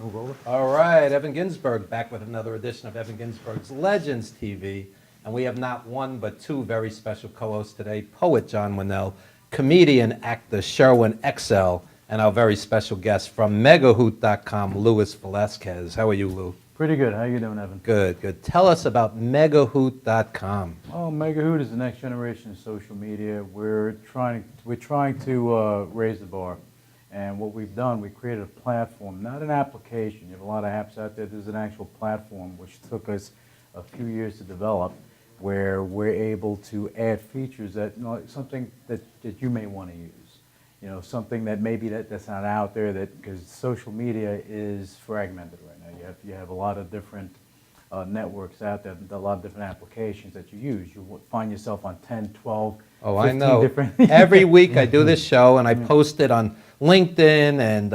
move over. All right, Evan Ginsberg back with another edition of Evan Ginsberg's Legends TV. And we have not one but two very special co-hosts today, poet John Winnell, comedian actor Sherwin XL, and our very special guest from megahoot.com, Louis Velasquez. How are you, Lou? Pretty good. How you doing, Evan? Good, good. Tell us about megahoot.com. Oh, Megahoot is the next generation of social media. We're trying to raise the bar. And what we've done, we created a platform, not an application. You have a lot of apps out there. There's an actual platform which took us a few years to develop, where we're able to add features that, something that you may want to use. Something that maybe that's not out there, because social media is fragmented right now. You have a lot of different networks out there, a lot of different applications that you use. You find yourself on 10, 12, Oh, 15 I know. different... Every week I do this show, and I post it on LinkedIn and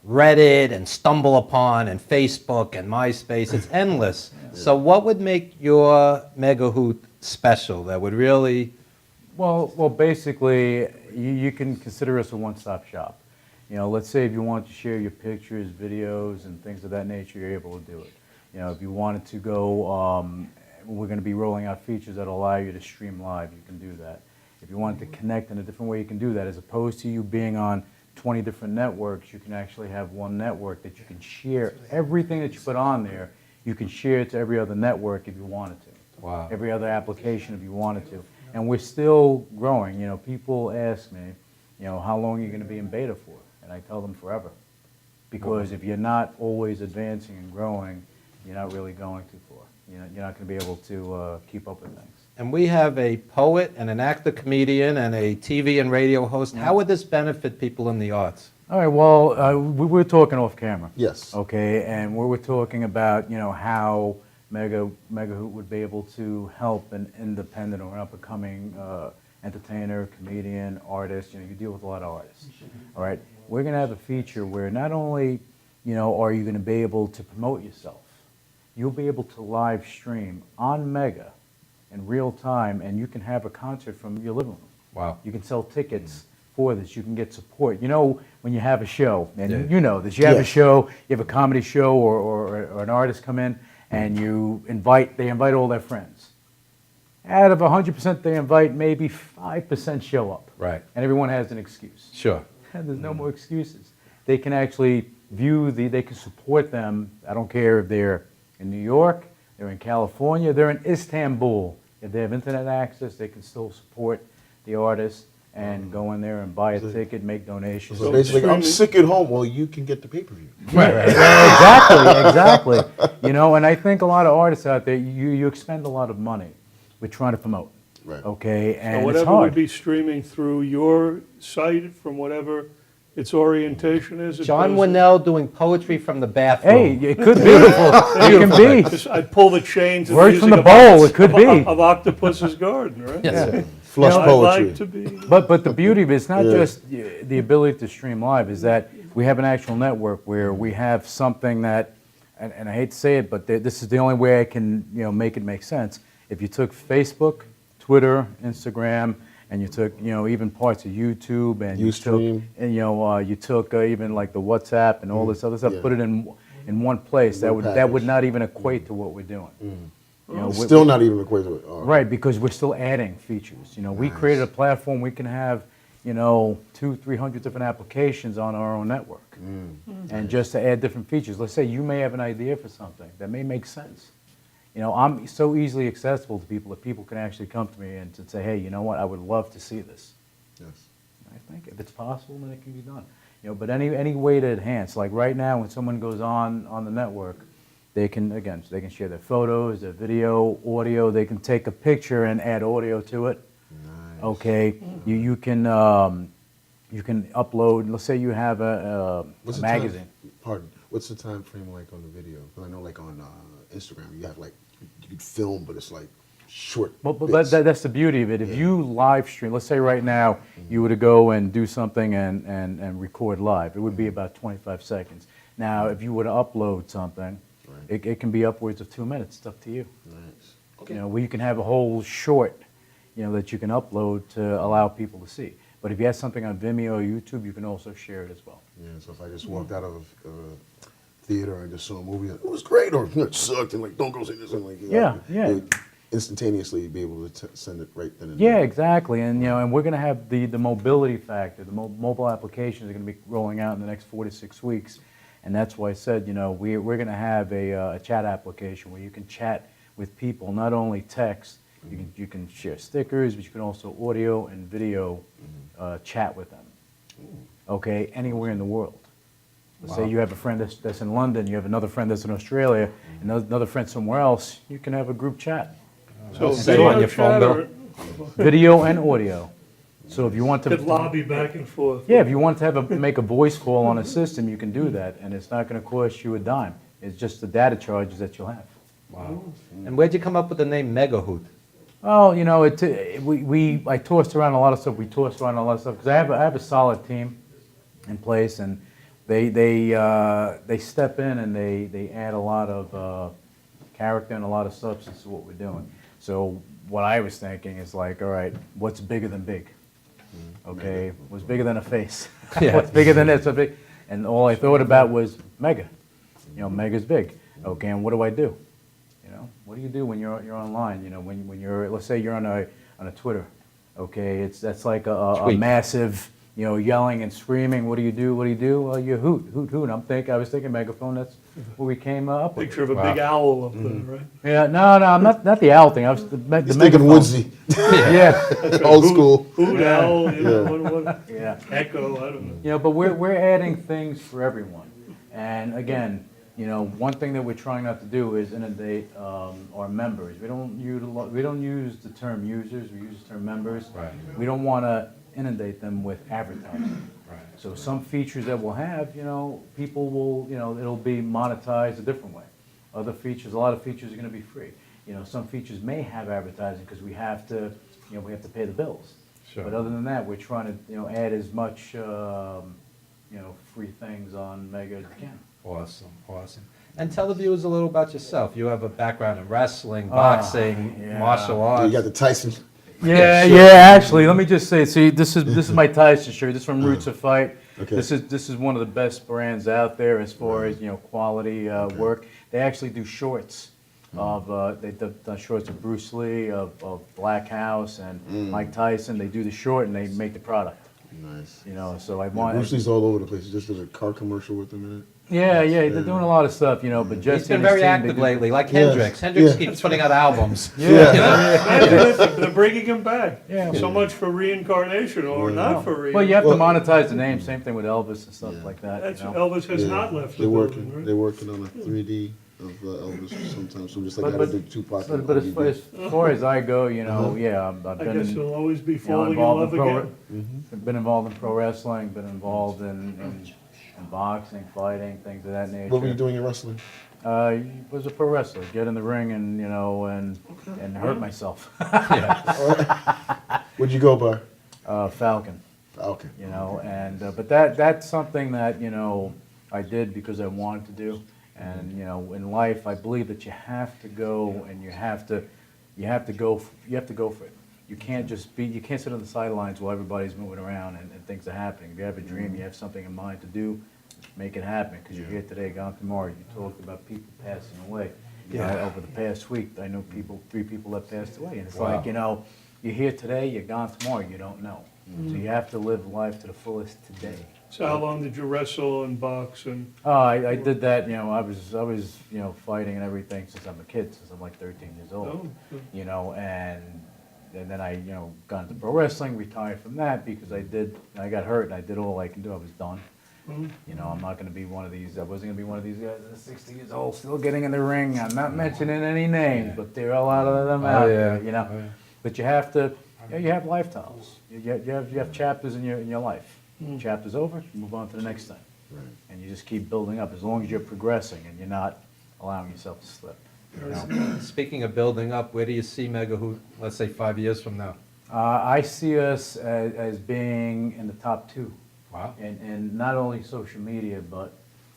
Reddit and Stumble Upon and Facebook and MySpace. It's endless. So what would make your Megahoot special that would really... Well, basically, you can consider us a one-stop shop. Let's say if you want to share your pictures, videos, and things of that nature, you're able to do it. If you wanted to go, we're going to be rolling out features that allow you to stream live. You can do that. If you wanted to connect in a different way, you can do that. As opposed to you being on 20 different networks, you can actually have one network that you can share everything that you put on there. You can share it to every other network if you wanted to. Wow. Every other application if you wanted to. And we're still growing. People ask me, how long are you going to be in beta for? And I tell them forever. Because if you're not always advancing and growing, you're not really going too far. You're not going to be able to keep up with things. And we have a poet and an actor comedian and a TV and radio host. How would this benefit people in the arts? All right, well, we were talking off camera. Yes. Okay, and we were talking about, how Megahoot would be able to help an independent or an up-and-coming entertainer, comedian, artist. You deal with a lot of artists. All right, we're going to have a feature where not only, are you going to be able to promote yourself, you'll be able to live stream on Mega in real time, and you can have a concert from your living room. Wow. You can sell tickets for this. You can get support. When you have a show, and Yeah. you know this, you have a show, you have a comedy show or an artist come in, and they invite all their friends. Out of 100% they invite, maybe 5% show up. Right. And everyone has an excuse. Sure. And there's no more excuses. They can actually they can support them. I don't care if they're in New York, they're in California, they're in Istanbul. If they have internet access, they can still support the artist and go in there and buy a ticket, make donations. So basically, I'm sick at home. Well, you can get the pay-per-view. Right. Exactly. And I think a lot of artists out there, you expend a lot of money with trying to promote. Right. Okay, and So it's whatever hard. would be streaming through your site from whatever its orientation is. it John goes- Winnell doing poetry from the bathroom. Hey, it could be. It can be. Just- I'd pull the chains and Words music from the of bowl, it could be. Of Octopus's Garden, right? Yes. Flush I'd poetry. like to be. But the beauty of it is not Yeah. just the ability to stream live, is that we have an actual network where we have something that, and I hate to say it, but this is the only way I can make it make sense. If you took Facebook, Twitter, Instagram, and you took even parts of YouTube, and you took even like the WhatsApp and all this other stuff, Yeah. put it in one place, One that would package. not even equate to what we're doing. Still not even equated with Right, because we're still adding features. We created a platform, we can have, 200-300 different applications on our own network. And just to add different features. Let's say you may have an idea for something that may make sense. I'm so easily accessible to people that people can actually come to me and to say, hey, you know what, I would love to see this. Yes. I think if it's possible, then it can be done. But any way to enhance, like right now when someone goes on the network, they can share their photos, their video, audio. They can take a picture and add audio to it. Nice. Okay, you can upload. Let's say you have a What's the magazine. What's the time frame like on the video? Because I know like on Instagram, you have like, you can film, but it's like short But bits. that's the beauty of it. If you live stream, let's say right now you were to go and do something and record live, it would be about 25 seconds. Now, if you were to upload something, it can be upwards of 2 minutes. It's up to you. Nice. Okay. Where you can have a whole short, that you can upload to allow people to see. But if you have something on Vimeo or YouTube, you can also share it as well. Yeah, so if I just walked out of theater. I just saw a movie. It was great, or it sucked, and like, don't go see this. And like, Yeah, yeah. they would instantaneously be able to send it right then and Yeah, there. exactly, and and we're going to have the mobility factor. The mobile applications are going to be rolling out in the next 4 to 6 weeks, and that's why I said, we're going to have a chat application where you can chat with people, not only text. You can share stickers, but you can also audio and video chat with them. Okay, anywhere in the world. Let's say you have a friend that's in London, you have another friend that's in Australia, and another friend somewhere else. You can have a group chat. So Same video on your phone, chat or Video and audio. So if you want could to, lobby back and forth? yeah, if you want to make a voice call on a system, you can do that, and it's not going to cost you a dime. It's just the data charges that you'll have. Wow. And where'd you come up with the name Megahoot? Oh, I tossed around a lot of stuff. We tossed around a lot of stuff because I have a solid team in place, and they step in and they add a lot of character and a lot of substance to what we're doing. So what I was thinking is like, all right, what's bigger than big? Okay, what's bigger than a face? Yeah. What's bigger than this? What's big? And all I thought about was mega. Mega's big. Okay, and what do I do? What do you do when you're online? When you're, let's say you're on a Twitter. Okay, that's like a Tweet. massive, yelling and screaming. What do you do? What do you do? Well, you hoot, hoot, hoot. I was thinking megaphone. That's what we came up with. Picture of a big owl up there, right? Yeah, no, not the owl thing. I was the He's thinking megaphone. woodsy, Yeah, old school. Hoot owl, what, yeah. echo, I don't know. But we're adding things for everyone. And again, one thing that we're trying not to do is inundate our members. We don't use the term users. We use the term members. Right. We don't want to inundate them with advertising. Right. So some features that we'll have, people will, it'll be monetized a different way. Other features, a lot of features are going to be free. Some features may have advertising because we have to pay the bills. Sure. But other than that, we're trying to, add as much, free things on Mega as we can. Awesome, awesome. And tell the viewers a little about yourself. You have a background in wrestling, boxing, yeah. martial arts. You got the Tyson. Yeah, sure. Actually, let me just say, see, this is my Tyson shirt. This is from Roots of Fight. Okay. This is one of the best brands out there as far as quality work. They actually do shorts they've done shorts of Bruce Lee, of Black House, and Mike Tyson. They do the short and they make the product. Nice. So I Yeah, want. Bruce Lee's all over the place. He just did a car commercial with him in it. Yeah, they're doing a lot of stuff, but Jesse He's been and his very team, active they do- lately, like Yes. Hendrix. Hendrix Yeah. keeps putting out albums. They're bringing him back. Yeah. So much for reincarnation, or not for reincarnation. Well, you have Well- to monetize the name. Same thing with Elvis and stuff like that. That's, Elvis has Yeah. not left the They're building, working. right? They're working on a 3D of Elvis sometimes. So just like But- how but- they did Tupac. and But ODB. as far as I go, I've I been guess in, he'll always be falling in involved love in again. been involved in pro wrestling, been involved in boxing, fighting, things of that nature. What were you doing in wrestling? Was a pro wrestler. Get in the ring and and hurt myself. What'd you go by? Falcon. Okay. But that's something that I did because I wanted to do, and in life I believe that you have to go and you have to go for it. You can't sit on the sidelines while everybody's moving around and things are happening. If you have a dream, you have something in mind to do, make it happen, because you're here today, gone tomorrow. You talked about people passing away. Over the past week, I know 3 people that passed away, and it's Wow. like you're here today, you're gone tomorrow. You don't know, so you have to live life to the fullest today. So how long did you wrestle and box and? Oh, I did that. I was fighting and everything since I'm a kid, since I'm like 13 years old. Oh, And then I got into pro wrestling, retired from that because I got hurt and I did all I can do. I was done. I'm not going to be one of these. I wasn't going to be one of these guys that's 60 years old, still getting in the ring. I'm not mentioning any names, but there are a lot of them out there. Oh, yeah. But you have to. You have lifetimes. You have chapters in your life. Chapter's over, you move on to the next thing, Right. and you just keep building up as long as you're progressing and you're not allowing yourself to slip. Speaking of building up, where do you see Megahoot, let's say 5 years from now? I see us as being in the top 2. Wow. And not only social media, but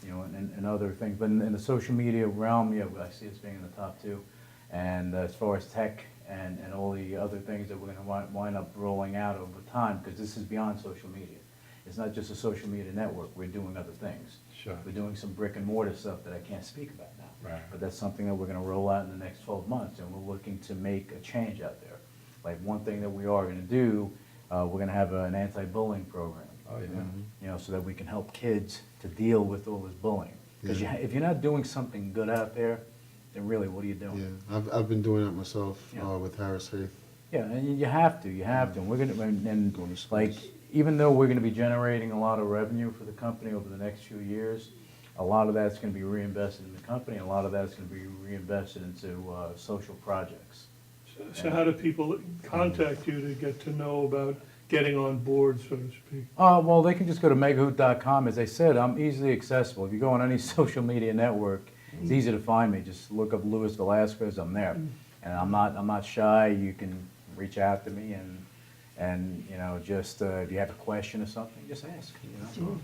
and other things. But in the social media realm, I see us being in the top 2. And as far as tech and all the other things that we're going to wind up rolling out over time, because this is beyond social media. it's not just a social media network, we're doing other things. Sure. We're doing some brick and mortar stuff that I can't speak about now. Right. But that's something that we're gonna roll out in the next 12 months, and we're looking to make a change out there. Like, one thing that we are gonna do, we're gonna have an anti-bullying program. Oh, yeah. You know, so that we can help kids to deal with all this bullying. Because Yeah. if you're not doing something good out there, then really, what are you doing? Yeah, I've been doing that myself Yeah. with Harris Faith. Yeah, and you have to, and we're gonna, and Going to schools. like, even though we're gonna be generating a lot of revenue for the company over the next few years, a lot of that's gonna be reinvested in the company, and a lot of that's gonna be reinvested into, social projects. So how do people contact you to get to know about getting on board, so to speak? Well, they can just go to megahoot.com. As I said, I'm easily accessible. If you go on any social media network, it's easy to find me. Just look up Luis Velasquez, I'm there. And I'm not shy. You can reach out to me, and you know, just if you have a question or something, just ask. You know?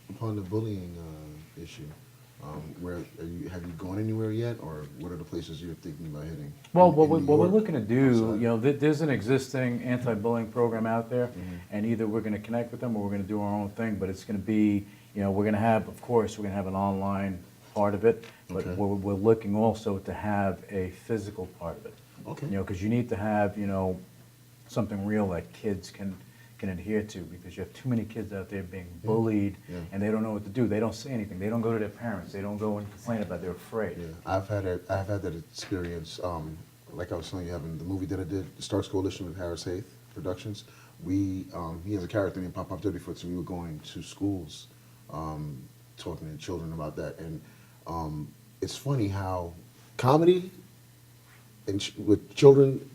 Upon the bullying issue, where have you gone anywhere yet, or what are the places you're thinking about hitting? Well, In what New we're York? looking to do, Outside? you know, there's an existing anti-bullying program out there, and either we're going to connect with them or we're going to do our own thing. But it's going to be, you know, we're going to have, of course, we're going to have an online part of it, but Okay. we're looking also to have a physical part of it. Okay. You know, because you need to have, you know, something real that kids can adhere to, because you have too many kids out there being bullied, Yeah. and they don't know what to do. They don't say anything. They don't go to their parents. They don't go and complain about it. They're afraid. Yeah, I've had that experience. Like I was telling you, having the movie that I did, the Starks Coalition with Harris Faith Productions. He has a character named Pop Pop Dirtyfoot, so we were going to schools, talking to children about that, and it's funny how comedy and with children,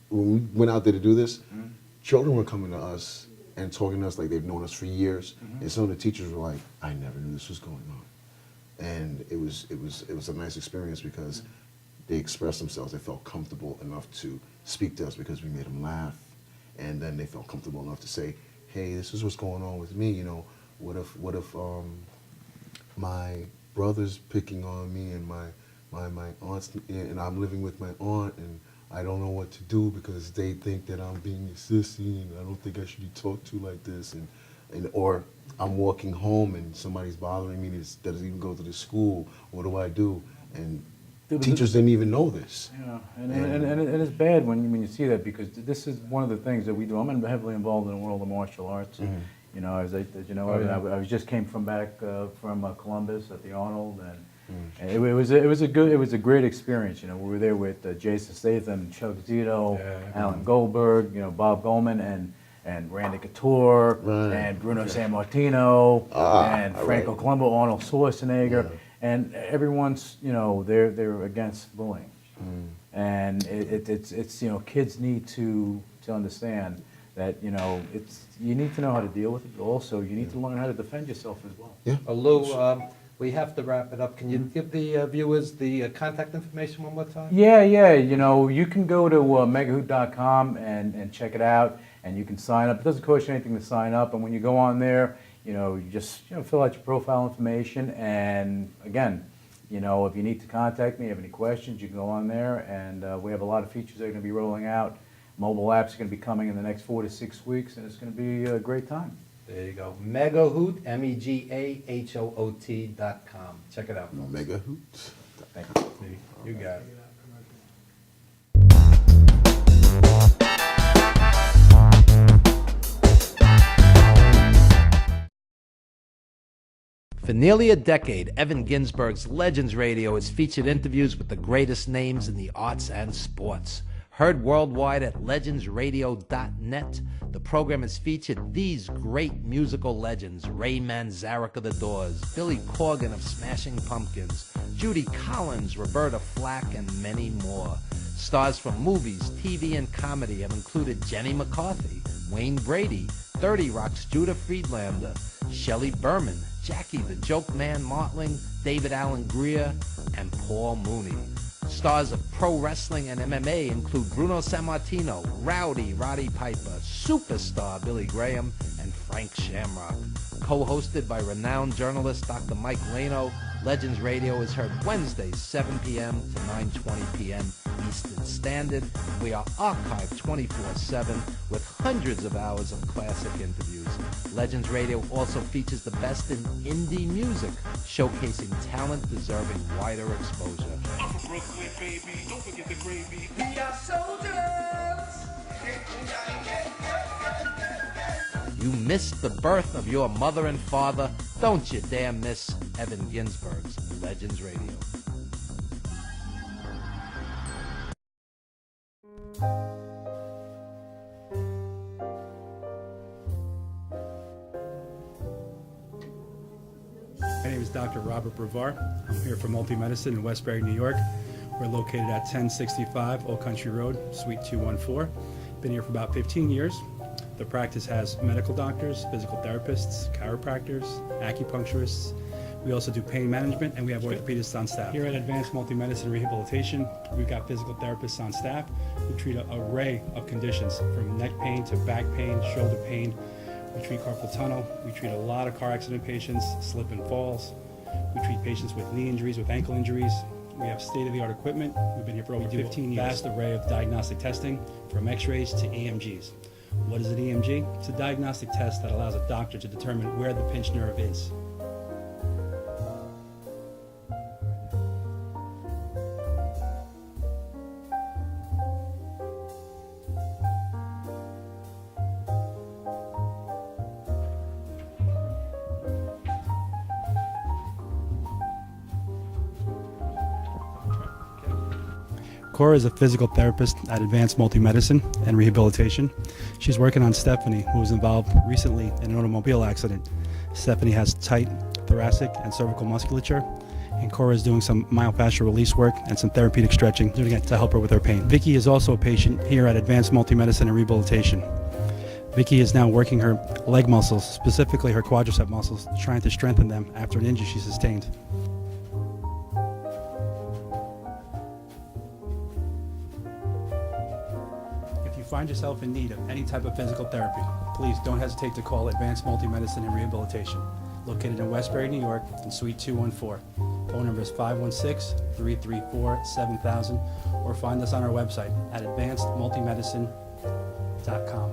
when we went out there to do this, children were coming to us and talking to us like they've known us for years, and some of the teachers were like, "I never knew this was going on," and it was a nice experience because they expressed themselves. They felt comfortable enough to speak to us because we made them laugh, and then they felt comfortable enough to say, "Hey, this is what's going on with me. You know, what if my brother's picking on me and my aunt's, and I'm living with my aunt, and I don't know what to do because they think that I'm being a sissy and I don't think I should be talked to like this, and or I'm walking home and somebody's bothering me that doesn't even go to the school. What do I do?" And teachers didn't even know this. Yeah, and it's bad when you see that, because this is one of the things that we do. I'm heavily involved in the world of martial arts. You know, as you know, I just came from back from Columbus at the Arnold, and it was a great experience. You know, we were there with Jason Statham, Chuck Zito, Alan Goldberg, you know, Bob Goldman, and Randy Couture, Right. and Bruno Sammartino, and Franco Colombo, Arnold Schwarzenegger. And everyone's, you know, they're against bullying, and it's you know, kids need to understand that, you know, you need to know how to deal with it, but also you need to learn how to defend yourself as well. Yeah. Lou, we have to wrap it up. Can you give the viewers the contact information one more time? Yeah, you know, you can go to megahoot.com and check it out, and you can sign up. It doesn't cost you anything to sign up, and when you go on there, you know, you just, you know, fill out your profile information, and again, you know, if you need to contact me, have any questions, you can go on there, and we have a lot of features that are going to be rolling out. Mobile apps are going to be coming in the next 4 to 6 weeks, and it's going to be a great time. There you go. Megahoot, megahoot.com. Check it out, folks. Mega Hoot. Thank you. You got it. For nearly a decade, Evan Ginsberg's Legends Radio has featured interviews with the greatest names in the arts and sports. Heard worldwide at legendsradio.net, the program has featured these great musical legends: Ray Manzarek of The Doors, Billy Corgan of Smashing Pumpkins, Judy Collins, Roberta Flack, and many more. Stars from movies, TV, and comedy have included Jenny McCarthy, Wayne Brady, 30 Rock's Judah Friedlander, Shelley Berman, Jackie the Joke Man Martling, David Allen Greer, and Paul Mooney. Stars of pro wrestling and MMA include Bruno Sammartino, Rowdy Roddy Piper, Superstar Billy Graham, and Frank Shamrock. Co-hosted by renowned journalist Dr. Mike Lano, Legends Radio is heard Wednesdays, 7 p.m. to 9:20 p.m. Eastern Standard. We are archived 24/7 with hundreds of hours of classic interviews. Legends Radio also features the best in indie music, showcasing talent deserving wider exposure. I'm from Brooklyn, baby. Don't forget the gravy. We are soldiers. You missed the birth of your mother and father. Don't you dare miss Evan Ginsberg's Legends Radio. My name is Dr. Robert Brevard. I'm here for Multi-Medicine in Westbury, New York. We're located at 1065 Old Country Road, Suite 214. Been here for about 15 years. The practice has medical doctors, physical therapists, chiropractors, acupuncturists. We also do pain management, and we have orthopedists on staff. Here at Advanced Multi-Medicine and Rehabilitation, we've got physical therapists on staff who treat an array of conditions, from neck pain to back pain, shoulder pain. We treat carpal tunnel. We treat a lot of car accident patients, slip and falls. We treat patients with knee injuries, with ankle injuries. We have state-of-the-art equipment. We've been here for over 15 years. Vast array of diagnostic testing, from x-rays to EMGs. What is an EMG? It's a diagnostic test that allows a doctor to determine where the pinched nerve is. Cora is a physical therapist at Advanced Multi-Medicine and Rehabilitation. She's working on Stephanie, who was involved recently in an automobile accident. Stephanie has tight thoracic and cervical musculature, and Cora is doing some myofascial release work and some therapeutic stretching doing it to help her with her pain. Vicky is also a patient here at Advanced Multi-Medicine and Rehabilitation. Vicky is now working her leg muscles, specifically her quadricep muscles, trying to strengthen them after an injury she sustained. If you find yourself in need of any type of physical therapy, please don't hesitate to call Advanced Multi-Medicine and Rehabilitation, located in Westbury, New York, in Suite 214. Phone number is 516-334-7000, or find us on our website at advancedmultimedicine.com.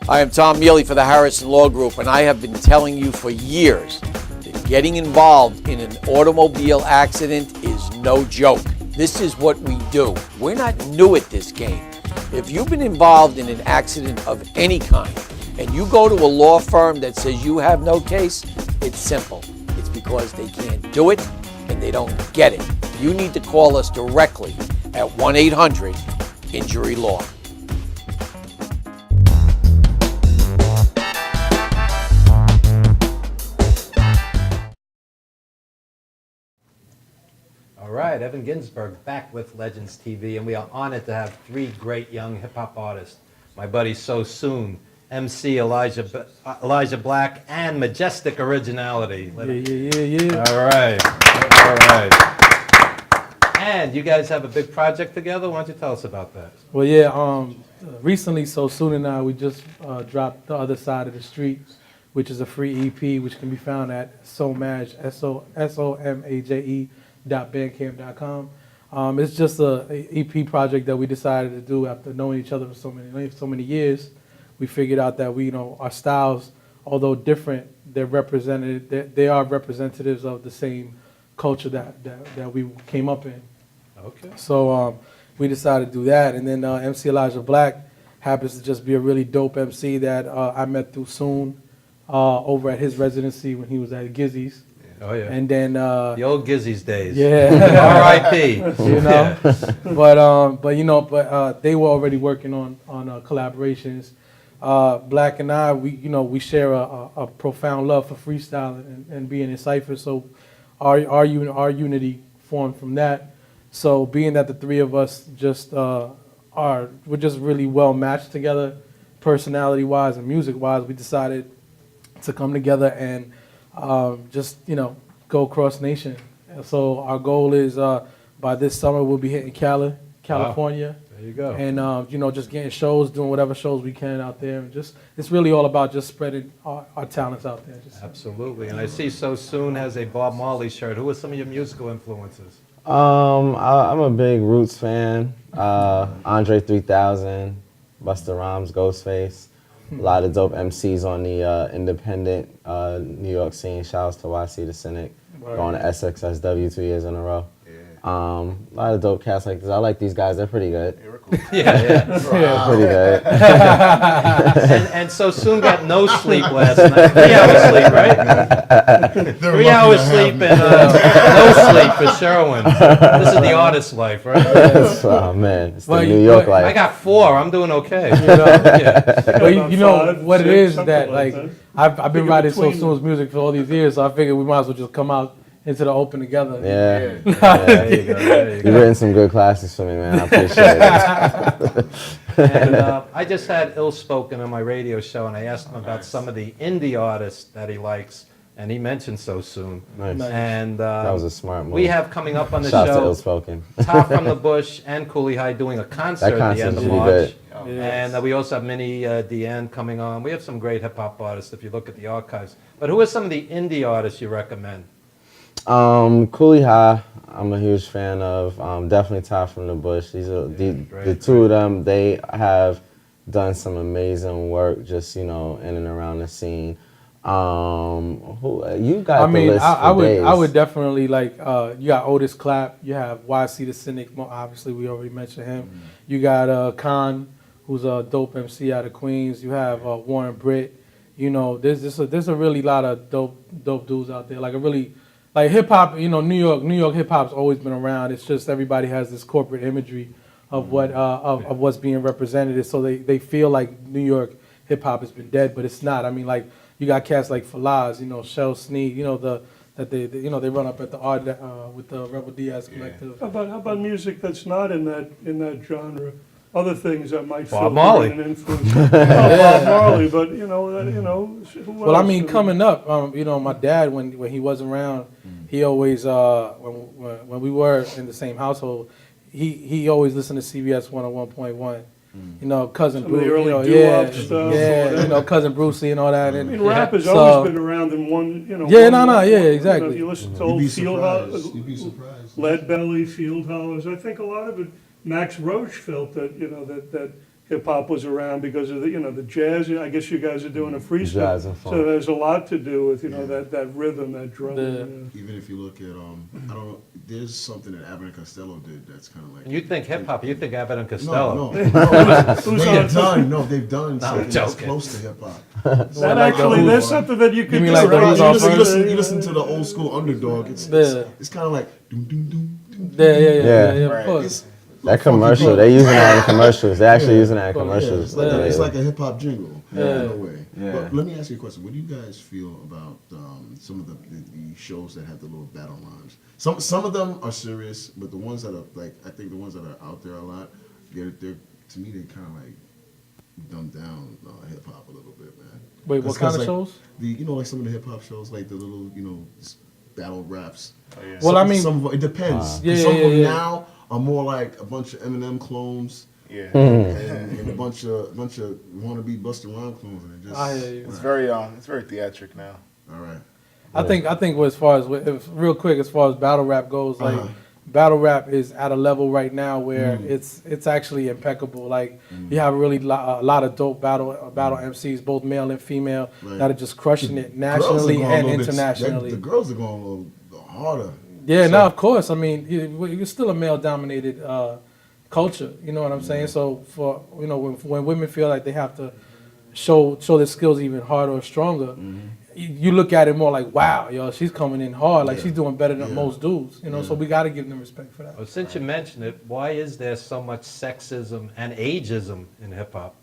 I am Tom Mealy for the Harrison Law Group, and I have been telling you for years that getting involved in an automobile accident is no joke. This is what we do. We're not new at this game. If you've been involved in an accident of any kind, and you go to a law firm that says you have no case, it's simple. It's because they can't do it and they don't get it. You need to call us directly at 1-800-INJURY-LAW. All right, Evan Ginsberg back with Legends TV, and we are honored to have three great young hip-hop artists. My buddy SoSoon, MC Elijah Black, and Majestik Originality. Yeah. All right. And you guys have a big project together. Why don't you tell us about that? Well, yeah, recently, SoSoon and I, we just dropped The Other Side of the Street, which is a free EP, which can be found at SoMaje, SOMAJE.bandcamp.com. It's just a EP project that we decided to do after knowing each other for so many years. We figured out that our styles, although different, they are representatives of the same culture that we came up in. Okay. So we decided to do that, and then MC Elijah Black happens to just be a really dope MC that I met through Soon over at his residency when he was at Gizzy's. Oh yeah. And then the old Gizzy's days. Yeah. R.I.P. But they were already working on collaborations. Black and I, we share a profound love for freestyling and being in cipher. So our unity formed from that. So being that the three of us we're just really well matched together, personality-wise and music-wise, we decided to come together and go cross nation And so our goal is by this summer we'll be hitting California. There you go. And you know, just getting shows, doing whatever shows we can out there, and just it's really all about just spreading our talents out there. Just, Absolutely. And I see SoSoon has a Bob Marley shirt. Who are some of your musical influences? I'm a big Roots fan. Andre 3000, Busta Rhymes, Ghostface. A lot of dope MCs on the independent New York scene. Shouts to YC the Cynic. Going to SXSW 2 years in a row. A lot of dope cats like this. I like these guys. They're pretty good. Yeah. They're pretty good. And SoSoon got no sleep last night. 3 hours sleep, right? 3 hours sleep and no sleep for Sherwin. This is the artist's life, right? Oh man, it's the Well, New York I life. got 4. I'm doing okay. But you know About what it 5, is 6, that something like like I've been Figure writing between SoSoon's music for all these years, so I figured we might as well just come out into the open together. Yeah. There you go. There you You've go. written some good classics for me, man. I appreciate it. And I just had Ill Spoken on my radio show, and I asked him about some of the indie artists that he likes, and he mentioned SoSoon. Nice. And That was a smart move. we have coming up on the Shout out to show Ill Spoken. Top from the Bush and Cooley High doing a concert at the end of concert's really March. good. And we also have Minnie Deanne coming on. We have some great hip hop artists if you look at the archives. But who are some of the indie artists you recommend? Cooley High, I'm a huge fan of. Definitely Top from the Bush. These are the two of them. They have done some amazing work, just in and around the scene. You got I mean, the list I for days. would definitely like. You got Otis Clapp. You have YC the Cynic. Obviously, we already mentioned him. You got Khan, who's a dope MC out of Queens. You have Warren Britt. You know, there's a really lot of dope dudes out there. Like a really like hip hop. You know, New York hip hop's always been around. It's just everybody has this corporate imagery of what of what's being represented. So they feel like New York hip hop has been dead, but it's not. I mean, like. You got cats like Falaz, Shell Sneed, they run up at the art with the Rebel Diaz Collective. How about music that's not in that genre? Other things that might Bob filter Marley. in and influence. Bob Marley, but who Well, I else? mean, coming up, my dad when he wasn't around, he always when we were in the same household, he always listened to CBS 101.1. Cousin Some of the Bruce, early doo-wop stuff, yeah, cousin Brucey and all that. I And mean, rap has so- always been around in one, exactly. If you listen to You'd old be Field surprised. You'd be surprised. Lead Belly, Field Hollers. I think a lot of it. Max Roach felt that that hip hop was around because of the jazz. I guess you guys are doing a freestyle, Jazz and funk. so there's a lot to do with that rhythm, that drum. Even if you look at, I don't know, there's something that Abbott and Costello did that's kind of like. And you think hip hop, you think Abbott and No, Costello. they've done something that's joking. close to hip hop. That actually, there's something that you could mean do. like the right? Who's On First? You listen to the old school Underdog. It's kind of like doom doom doom. Doom, Yeah, of course. It's That commercial, they're using that in commercials. They're actually using that in commercials. it's like a hip hop jingle in a way. Yeah. But let me ask you a question. What do you guys feel about some of the shows that have the little battle rhymes? Some of them are serious, but the ones that are I think the ones that are out there a lot, they're to me they kind of like dumb down hip hop a little bit, man. Wait, what kind of shows? Like some of the hip hop shows, like the little battle raps. Well, I mean, some of it depends. Yeah, Some of them yeah. now are more like a bunch of Eminem clones. Yeah. And a bunch of wannabe Busta Rhymes clones, and it just. I hear you. It's very theatric now. All right. I think as far as real quick as far as battle rap goes, like battle rap is at a level right now where it's actually impeccable. Like you have really a lot of dope battle MCs, both male and female, that are just crushing it nationally and internationally. The girls are going a little harder. Yeah, now of course. I mean, you're still a male-dominated culture. You know what I'm saying? So for when women feel like they have to show their skills even harder or stronger, you look at it more like, wow, yo, she's coming in hard. Like she's doing better than most dudes. So we got to give them respect for that. Well, since you mentioned it, why is there so much sexism and ageism in hip hop?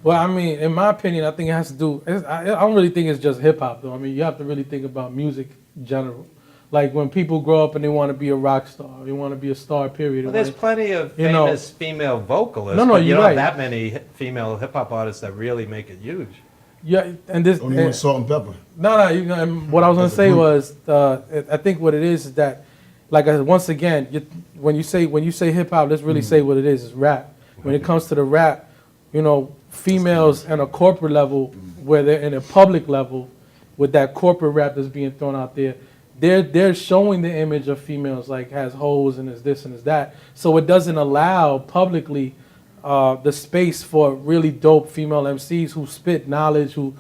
Well, I mean, in my opinion, I think it has to do. I don't really think it's just hip hop though. I mean, you have to really think about music in general. Like when people grow up and they want to be a rock star, they want to be a star. Period. Well, there's plenty of famous female vocalists. No, but you you're don't right. have that many female hip hop artists that really make it huge. Yeah, and this. Only one Salt and Pepper. No. And what I was gonna say was, I think what it is that like once again, when you say hip hop, let's really say what it is. It's rap. When it comes to the rap, you know, females on a corporate level, where they're in a public level, with that corporate rap that's being thrown out there, they're showing the image of females like has hoes and is this and is that. So it doesn't allow publicly the space for really dope female MCs who spit knowledge, who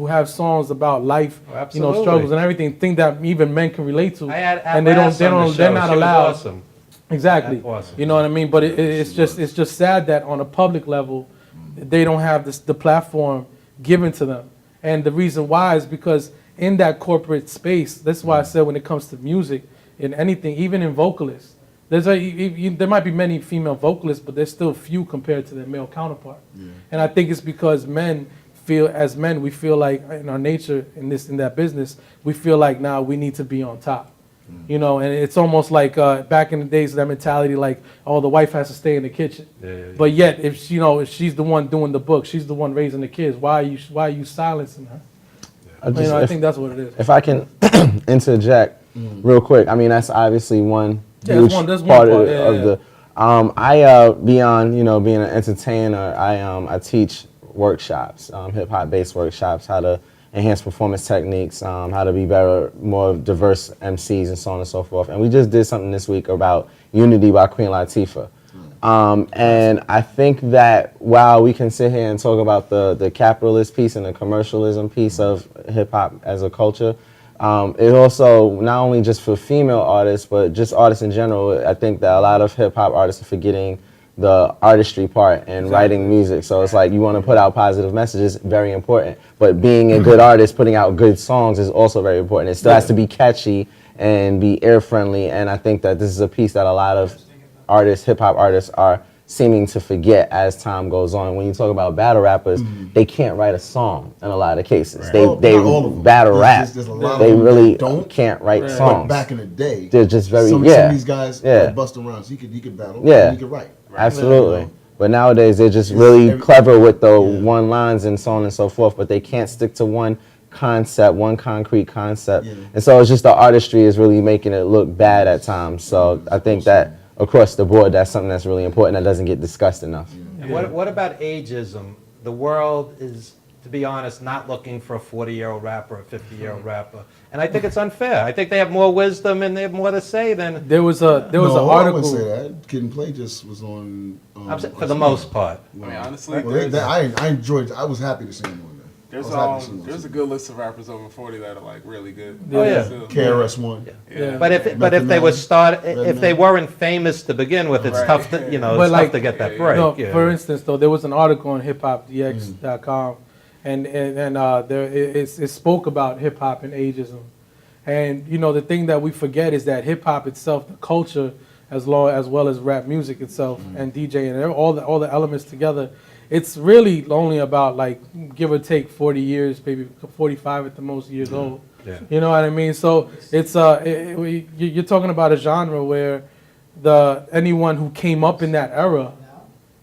have songs about life, struggles and everything, thing that even men can relate to. And they're not allowed. Awesome. Exactly. Awesome. You know what I mean? But it's just sad that on a public level, they don't have the platform given to them. And the reason why is because in that corporate space, that's why I said when it comes to music, in anything, even in vocalists, there might be many female vocalists, but there's still few compared to their male counterpart. And I think it's because we feel like in our nature in that business, we feel like now we need to be on top. You know, and it's almost like back in the days, that mentality like, oh, the wife has to stay in the kitchen. But yet, if she's the one doing the book, she's the one raising the kids, why are you silencing her? I think that's what it is. If I can interject real quick, I mean, that's obviously one huge part of the. Beyond being an entertainer, I teach workshops, hip hop based workshops, how to enhance performance techniques, how to be better, more diverse MCs and so on and so forth. And we just did something this week about Unity by Queen Latifah. And I think that while we can sit here and talk about the capitalist piece and the commercialism piece of hip hop as a culture, it also, not only just for female artists, but just artists in general, I think that a lot of hip hop artists are forgetting the artistry part and writing music. So it's like you want to put out positive messages, very important. But being a good artist, putting out good songs is also very important. It still has to be catchy and be ear friendly. And I think that this is a piece that a lot of artists, hip hop artists, are seeming to forget as time goes on. When you talk about battle rappers, they can't write a song in a lot of cases. They battle rap. They really can't write songs. But back in the day, they're just very some of these guys like Busta Rhymes, he could battle, he could write. Absolutely. But nowadays they're just really clever with the one lines and so on and so forth, but they can't stick to one concept, one concrete concept. And so it's just the artistry is really making it look bad at times. So I think that across the board, that's something that's really important that doesn't get discussed enough. And what about ageism? The world is, to be honest, not looking for a 40-year-old rapper, a 50-year-old rapper. And I think it's unfair. I think they have more wisdom and they have more to say than... There was an article... I wouldn't say that. Kid and Play just was on... for the most part. I mean, honestly, I enjoyed... I was happy to see him on there. There's a good list of rappers over 40 that are like really good. KRS-One. But if they were if they weren't famous to begin with, it's tough to tough to get that break. No, for instance, though, there was an article on hiphopdx.com, and it spoke about hip hop and ageism, and the thing that we forget is that hip hop itself, the culture, as well as rap music itself and DJing and all the elements together. It's really only about, like, give or take 40 years, maybe 45 at the most years old. You know what I mean? So it's you're talking about a genre where anyone who came up in that era,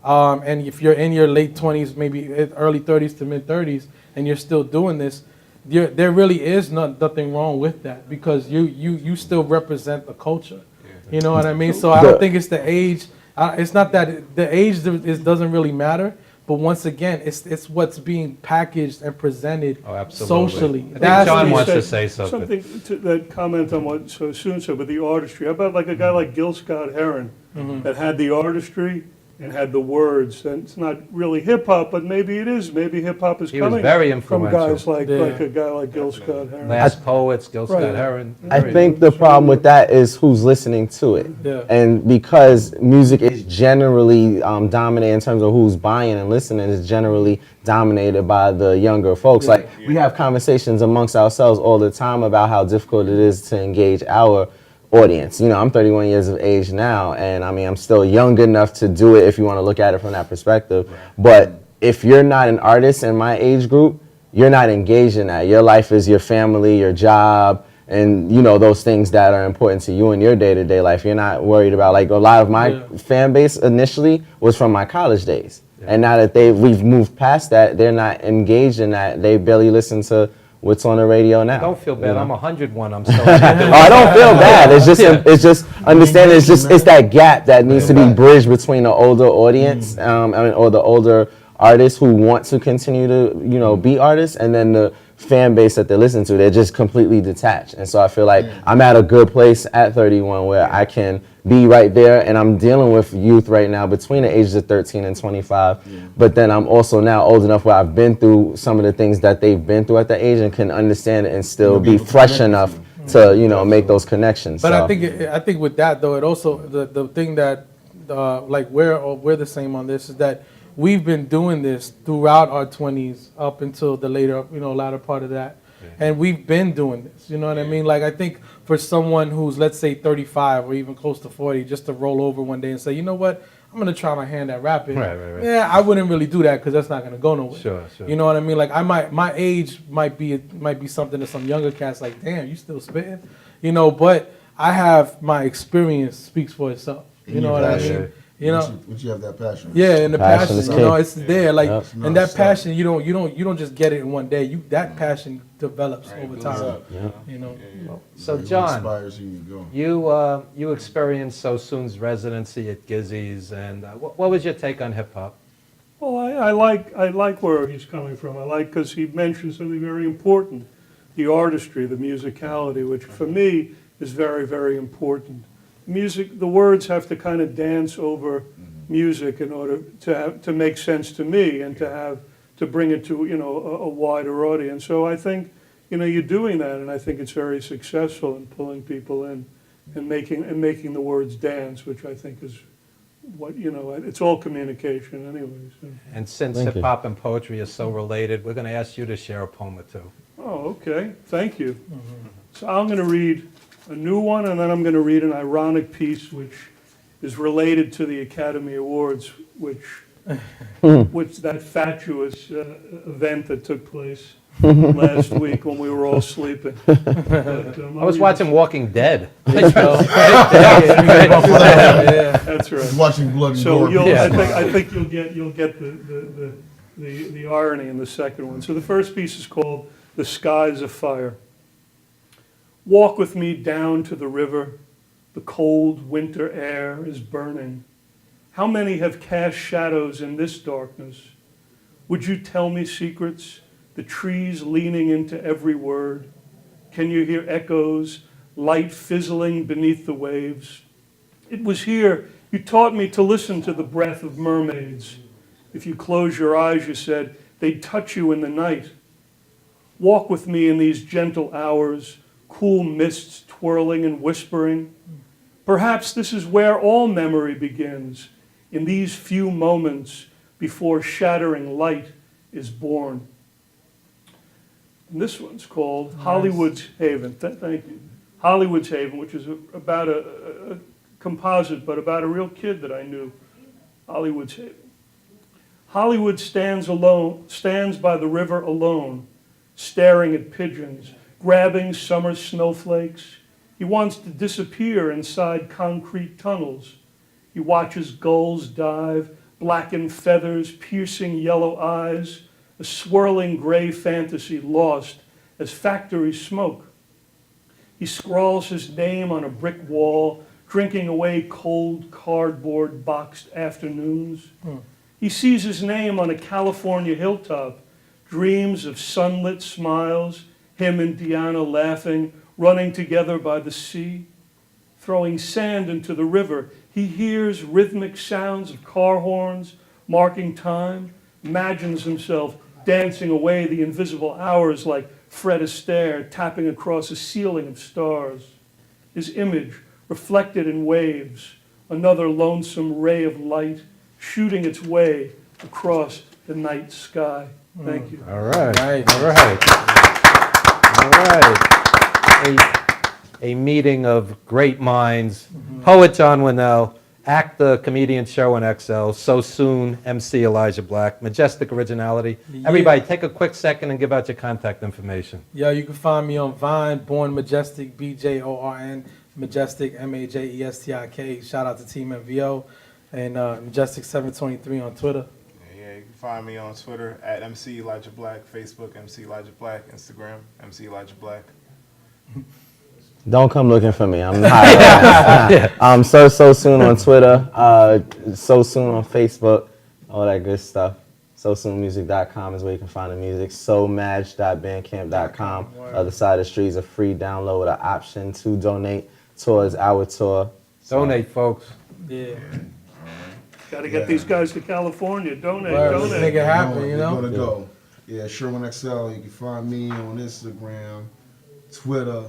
and if you're in your late 20s, maybe early 30s to mid 30s, and you're still doing this, there really is nothing wrong with that, because you still represent the culture. You know what I mean? So I don't think it's the age. It's not that the age doesn't really matter. But once again, it's what's being packaged and presented socially. I think John wants to say something. Something to that comment on what SoSoon said with the artistry. How about like a guy like Gil Scott-Heron that had the artistry and had the words? And it's not really hip hop, but maybe it is. Maybe hip hop is coming from guys like a guy like Gil Scott-Heron. Last Poets, Gil Scott-Heron. I think the problem with that is who's listening to it. And because music is generally dominated in terms of who's buying and listening, is generally dominated by the younger folks. Like, we have conversations amongst ourselves all the time about how difficult it is to engage our audience. I'm 31 years of age now, and I mean, I'm still young enough to do it if you want to look at it from that perspective. But if you're not an artist in my age group, you're not engaged in that. Your life is your family, your job, and those things that are important to you in your day-to-day life. You're not worried about, like, a lot of my fan base initially was from my college days. And now that we've moved past that, they're not engaged in that. They barely listen to what's on the radio now. Don't feel bad. you know? I'm 101. I'm so. Oh, I don't feel bad. It's just understanding. It's that gap that needs to be bridged between the older audience, or the older artists who want to continue to, be artists, and then the fan base that they listen to. They're just completely detached. And so I feel like I'm at a good place at 31 where I can be right there, and I'm dealing with youth right now between the ages of 13 and 25. But then I'm also now old enough where I've been through some of the things that they've been through at that age and can understand it and still be fresh enough to, make those connections. But so. I think with that though, it also the thing that like we're the same on this is that we've been doing this throughout our 20s up until the latter part of that. And we've been doing this, you know what I mean? Like, I think for someone who's, let's say, 35 or even close to 40, just to roll over one day and say, you know what, I'm going to try my hand at rapping. Right. Yeah, I wouldn't really do that because that's not going to go nowhere. Sure. You know what I mean? Like, my age might be something to some younger cats like, damn, you still spitting? But I have my experience speaks for itself. You know what I mean? Once you have that passion. Yeah, and the passion, is it's there. Like, Yep. and that passion, you don't just get it in one day. That passion develops over time. So It John, inspires you to go. you experienced SoSoon's residency at Gizzy's, and what was your take on hip hop? Well, I like where he's coming from. I like because he mentioned something very important, the artistry, the musicality, which for me is very, very important. Music, the words have to kind of dance over music in order to make sense to me and to bring it to a wider audience. So I think you're doing that, and I think it's very successful in pulling people in and making the words dance, which I think is what it's all communication anyway. So. And since Thank hip you. hop and poetry are so related, we're going to ask you to share a poem or two. Oh, okay. Thank you. So I'm going to read a new one, and then I'm going to read an ironic piece which is related to the Academy Awards, which that fatuous event that took place last week when we were all sleeping. But, I was watching Walking Dead. That's right. Watching blood and So gore. I think you'll get the irony in the second one. So the first piece is called "The Skies of Fire." Walk with me down to the river. The cold winter air is burning. How many have cast shadows in this darkness? Would you tell me secrets? The trees leaning into every word. Can you hear echoes, light fizzling beneath the waves? It was here you taught me to listen to the breath of mermaids. If you close your eyes, you said, they'd touch you in the night. Walk with me in these gentle hours, cool mists twirling and whispering. Perhaps this is where all memory begins, in these few moments before shattering light is born. And this one's called Hollywood's Haven. Thank you. Hollywood's Haven, which is about a composite, but about a real kid that I knew. Hollywood's Haven. Hollywood stands by the river alone, staring at pigeons, grabbing summer snowflakes. He wants to disappear inside concrete tunnels. He watches gulls dive, blackened feathers, piercing yellow eyes, a swirling gray fantasy lost as factory smoke. He scrawls his name on a brick wall, drinking away cold cardboard boxed afternoons. He sees his name on a California hilltop, dreams of sunlit smiles, him and Diana laughing, running together by the sea. Throwing sand into the river, he hears rhythmic sounds of car horns, marking time, imagines himself dancing away the invisible hours like Fred Astaire tapping across a ceiling of stars. His image reflected in waves, another lonesome ray of light shooting its way across the night sky. Thank you. All right. Nice. All right. All right. A meeting of great minds. Poet John Winnell, actor, comedian Sherwin XL, SoSoon, MC Elijah Black, Majestik Originality. Everybody, take a quick second and give out your contact information. Yeah, you can find me on Vine, Born Majestik, BJORN, Majestik, MAJESTIK. Shout out to Team MVO, and Majestik723 on Twitter. Yeah, you can find me on Twitter at MC Elijah Black, Facebook MC Elijah Black, Instagram MC Elijah Black. Don't come looking for me. I'm high. SoSoon on Twitter, SoSoon on Facebook, all that good stuff. SoSoonmusic.com is where you can find the music. SoMaj.bandcamp.com. Other side of the street is a free download with an option to donate towards our tour. Donate, folks. Yeah. Got to get these guys to California. Donate, Let's make it donate. happen, you We're know? gonna go. Yeah, Sherwin XL. You can find me on Instagram, Twitter,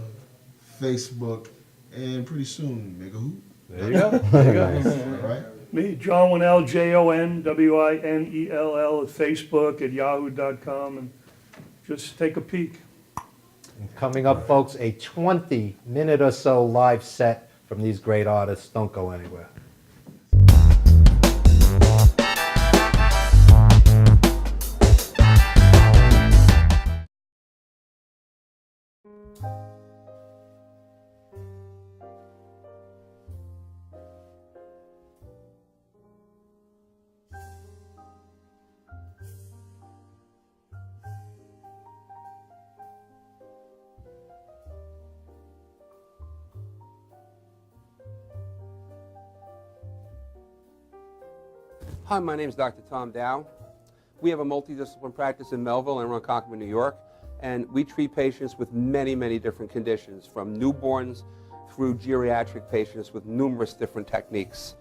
Facebook, and pretty soon, nigga, who? There you go. There you go. All right. Me, John Winnell, JONWINELL at Facebook, at yahoo.com, and just take a peek. And coming up, folks, a 20-minute or so live set from these great artists. Don't go anywhere. Hi, my name is Dr. Tom Dow. We have a multidiscipline practice in Melville and Ronkonkoma, New York, and we treat patients with many, many different conditions, from newborns through geriatric patients with numerous different techniques.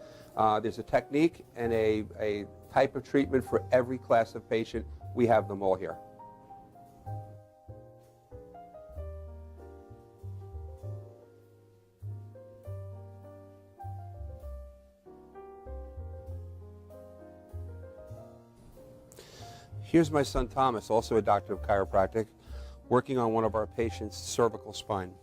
There's a technique and a type of treatment for every class of patient. We have them all here. Here's my son Thomas, also a doctor of chiropractic, working on one of our patients' cervical spine.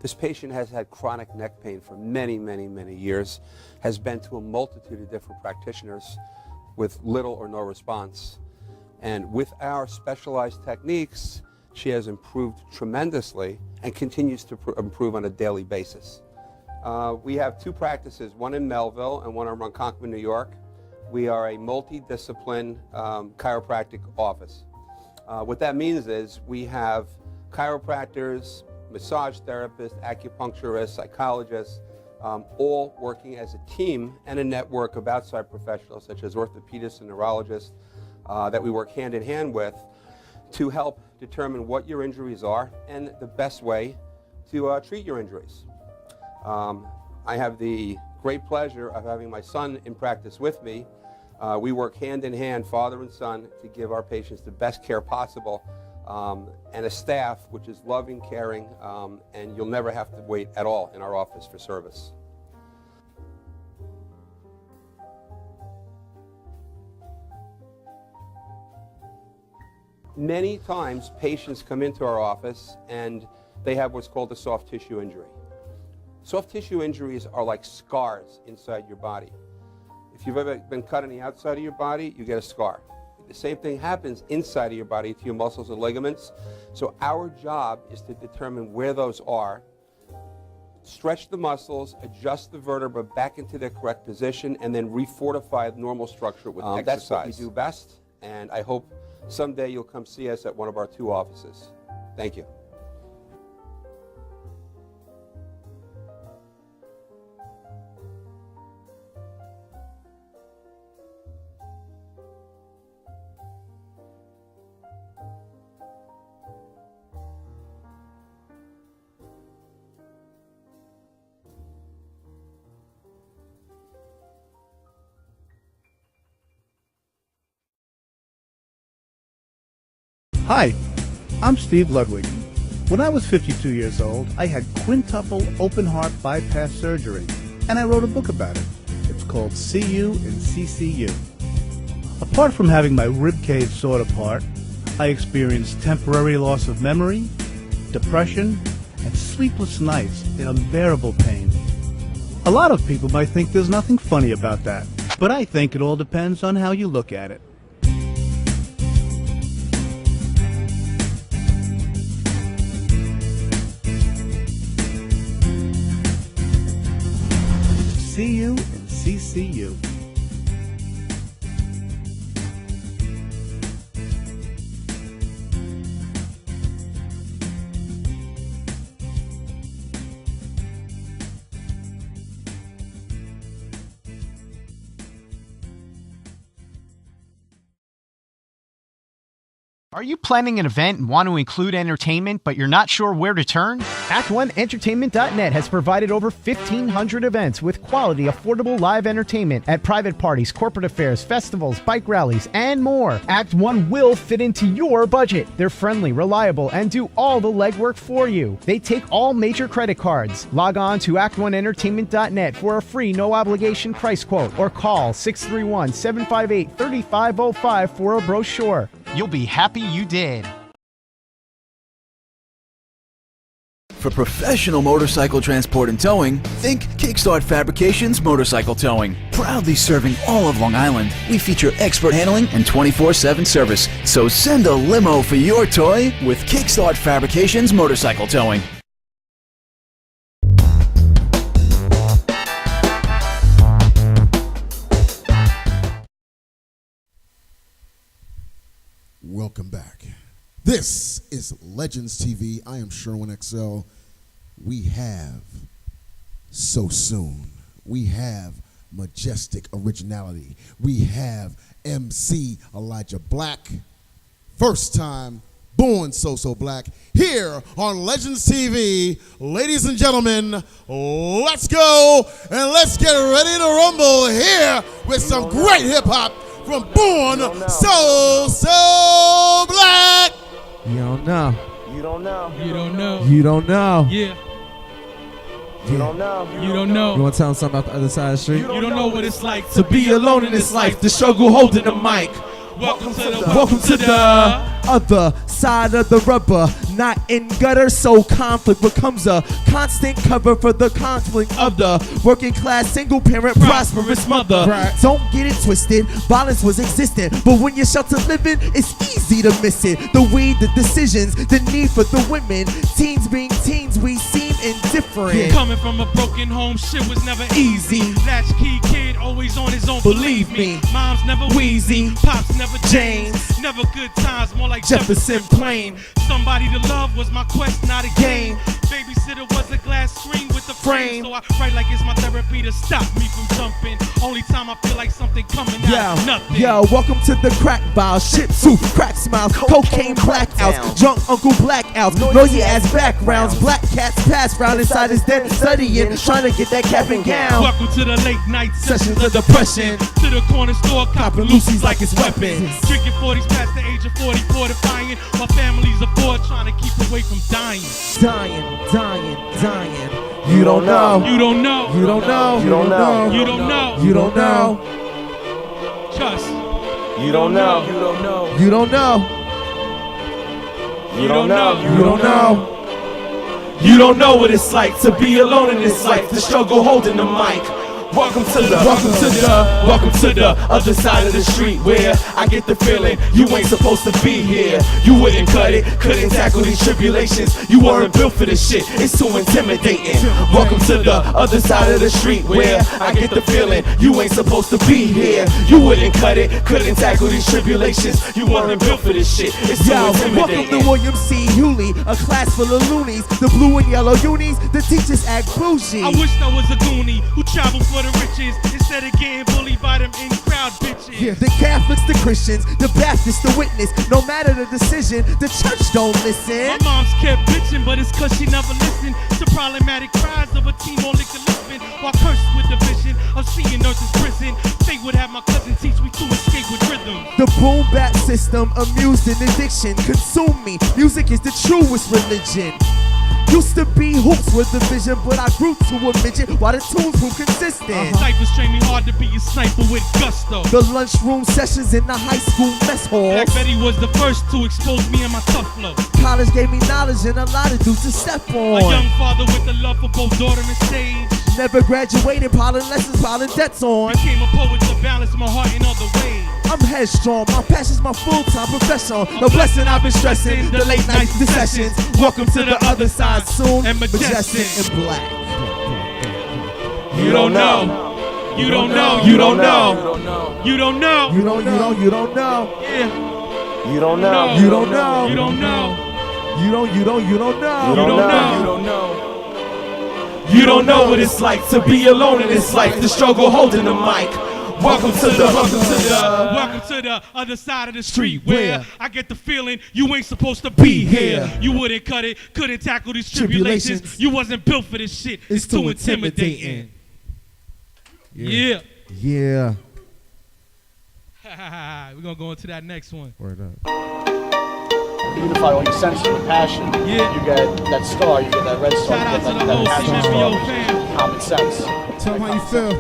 This patient has had chronic neck pain for many, many, many years, has been to a multitude of different practitioners with little or no response. And with our specialized techniques, she has improved tremendously and continues to improve on a daily basis. We have two practices, one in Melville and one in Ronkonkoma, New York. We are a multidiscipline chiropractic office. What that means is we have chiropractors, massage therapists, acupuncturists, psychologists, all working as a team and a network of outside professionals such as orthopedists and neurologists that we work hand in hand with to help determine what your injuries are and the best way to treat your injuries. I have the great pleasure of having my son in practice with me. We work hand in hand, father and son, to give our patients the best care possible, and a staff which is loving, caring, and you'll never have to wait at all in our office for service. Many times patients come into our office and they have what's called a soft tissue injury. Soft tissue injuries are like scars inside your body. If you've ever been cut on the outside of your body, you get a scar. The same thing happens inside of your body to your muscles and ligaments. So our job is to determine where those are, stretch the muscles, adjust the vertebra back into their correct position, and then refortify the normal structure with exercise. That's what we do best, and I hope someday you'll come see us at one of our two offices. Thank you. Hi, I'm Steve Ludwig. When I was 52 years old, I had quintuple open heart bypass surgery, and I wrote a book about it. It's called CU and CCU. Apart from having my ribcage sawed apart, I experienced temporary loss of memory, depression, and sleepless nights in unbearable pain. A lot of people might think there's nothing funny about that, but I think it all depends on how you look at it. CU and CCU. Are you planning an event and want to include entertainment, but you're not sure where to turn? Act1Entertainment.net has provided over 1,500 events with quality, affordable live entertainment at private parties, corporate affairs, festivals, bike rallies, and more. Act 1 will fit into your budget. They're friendly, reliable, and do all the legwork for you. They take all major credit cards. Log on to Act1Entertainment.net for a free, no-obligation price quote, or call 631-758-3505 for a brochure. You'll be happy you did. For professional motorcycle transport and towing, think Kickstart Fabrications Motorcycle Towing. Proudly serving all of Long Island, we feature expert handling and 24/7 service. So send a limo for your toy with Kickstart Fabrications Motorcycle Towing. Welcome back. This is Legends TV. I am Sherwin XL. We have SoSoon. We have Majestik Originality. We have MC Elijah Black. First time born So Black here on Legends TV. Ladies and gentlemen, let's go and let's get ready to rumble here with some great hip hop from Born So Black. You don't know. You don't know. You don't know. You don't know. Yeah. You don't know. You don't know. You want to tell them something about the other side of the street? You don't know what it's like to be alone in this life, the struggle holding the mic. Welcome to the other side of the rubber. Not in gutter, so conflict becomes a constant cover for the conflict of the working class, single parent, prosperous mother. Don't get it twisted, violence was existent, but when you're sheltered living, it's easy to miss it. The weed, the decisions, the need for the women. Teens being teens, we seem indifferent. Coming from a broken home, shit was never easy. Latchkey kid, always on his own, believe me. Mom's never wheezy, pops never James. Never good times, more like Jefferson Plain. Somebody to love was my quest, not a game. Babysitter was a glass screen with a frame. So I write like it's my therapy to stop me from jumping. Only time I feel like something coming out of nothing. Yo, welcome to the crack vial, shit soup, crack smiles, cocaine blackouts, drunk uncle blackouts, noisy ass backgrounds, black cats pass round inside his den, studying, trying to get that cap and gown. Welcome to the late night sessions of depression, to the corner store copping Lucy's like it's weapons. Drinking 40s past the age of 44 defying, while families are bored trying to keep away from dying. Dying. You don't know. You don't know. You don't know. You don't know. You don't know. You don't know. Just. You don't know. You don't know. You don't know. You don't know. You don't know. You don't know what it's like to be alone in this life, the struggle holding the mic. Welcome to the other side of the street where I get the feeling you ain't supposed to be here. You wouldn't cut it, couldn't tackle these tribulations. You weren't built for this shit, it's too intimidating. Welcome to the other side of the street where I get the feeling you ain't supposed to be here. You wouldn't cut it, couldn't tackle these tribulations. You weren't built for this shit, it's too intimidating. Welcome to William C. Hewley, a class full of loonies. The blue and yellow unis, the teachers act bougie. I wish I was a goonie who traveled for the riches instead of getting bullied by them in-crowd bitches. Yeah, the Catholics, the Christians, the Baptists, the witness. No matter the decision, the church don't listen. My mom's kept bitching, but it's cause she never listened to problematic cries of a teen on liquor lisping, while cursed with the vision of seeing nurses prison. Fate would have my cousin teach me to escape with rhythm. The boom bap system amused an addiction, consume me. Music is the truest religion. Used to be hoops with the vision, but I grew to a midget while the tunes grew consistent. Snipers train me hard to be a sniper with gusto. The lunchroom sessions in the high school mess halls. Black Betty was the first to expose me and my tough flow. College gave me knowledge and a lot of dudes to step on. A young father with the love for both daughter and stage. Never graduated, piling lessons, piling debts on. Became a poet to balance my heart in other ways. I'm headstrong, my passion's my full-time profession. The blessing I've been stressing, the late night sessions. Welcome to the other side, soon and Majestik and Black. You don't know. You don't know. You don't know. You don't know. You don't know. Yeah. You don't know. You don't know. You don't know. You don't know. You don't know. You don't know. You don't know what it's like to be alone in this life, the struggle holding the mic. Welcome to the other side of the street where I get the feeling you ain't supposed to be here. You wouldn't cut it, couldn't tackle these tribulations. You wasn't built for this shit. It's too intimidating. Yeah. Yeah. We're gonna go into that next one. Word up. Unify all your senses with passion. Yeah. You get that star, you get that red star, Shout out you get to the whole CMBO fam. common sense. Tell them how you feel.